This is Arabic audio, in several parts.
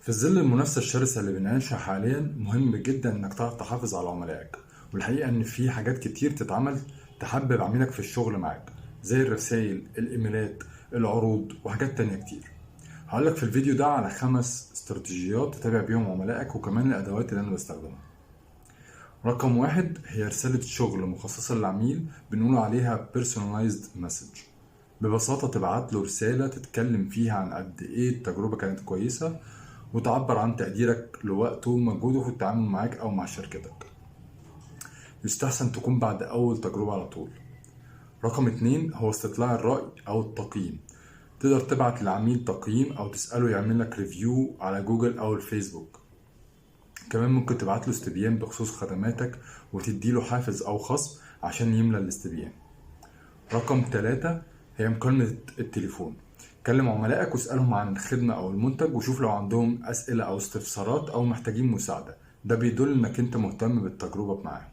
في ظل المنافسة الشرسة اللي بنعيشها حاليا مهم جدا انك تعرف تحافظ على عملائك. والحقيقة ان في حاجات كتير تتعمل تحبب عميلك في الشغل معاك، زي الرسائل، الايميلات، العروض وحاجات تانية كتير. هقولك في الفيديو ده على 5 استراتيجيات تتابع بيهم عملائك وكمان الادوات اللي انا بستخدمها. رقم 1 هي رسالة شغل مخصصة للعميل، بنقول عليها personalized message. ببساطة تبعت له رسالة تتكلم فيها عن قد ايه التجربة كانت كويسة، وتعبر عن تقديرك لوقته ومجهوده في التعامل معاك أو مع شركتك. يستحسن تكون بعد أول تجربة على طول. رقم 2 هو استطلاع الرأي أو التقييم. تقدر تبعت للعميل تقييم أو تسأله يعمل لك ريفيو على جوجل أو الفيسبوك. كمان ممكن تبعت له استبيان بخصوص خدماتك وتديله حافز أو خصم عشان يملى الاستبيان. رقم 3 هي مكالمة التليفون. كلم عملائك واسألهم عن الخدمة أو المنتج، وشوف لو عندهم أسئلة أو استفسارات أو محتاجين مساعدة. ده بيدل إنك أنت مهتم بالتجربة معاهم.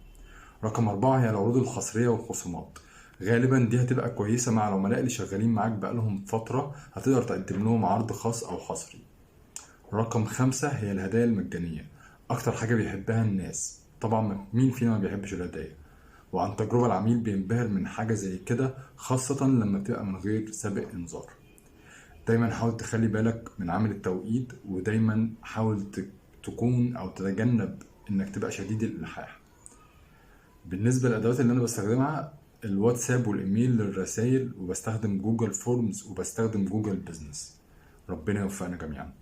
رقم 4 هي العروض الحصرية والخصومات. غالبا دي هتبقى كويسة مع العملاء اللي شغالين معاك بقالهم فترة، هتقدر تقدم لهم عرض خاص أو حصري. رقم 5 هي الهدايا المجانية. أكتر حاجة بيحبها الناس، طبعا مين فينا ما بيحبش الهدايا؟ وعن تجربة العميل بينبهر من حاجة زي كده، خاصة لما تبقى من غير سابق إنذار. دايما حاول تخلي بالك من عامل التوقيت، ودايما حاول تكون أو تتجنب إنك تبقى شديد الإلحاح. بالنسبة للأدوات اللي أنا بستخدمها، الواتساب والإيميل للرسائل، وبستخدم جوجل فورمز وبستخدم جوجل بيزنس. ربنا يوفقنا جميعا.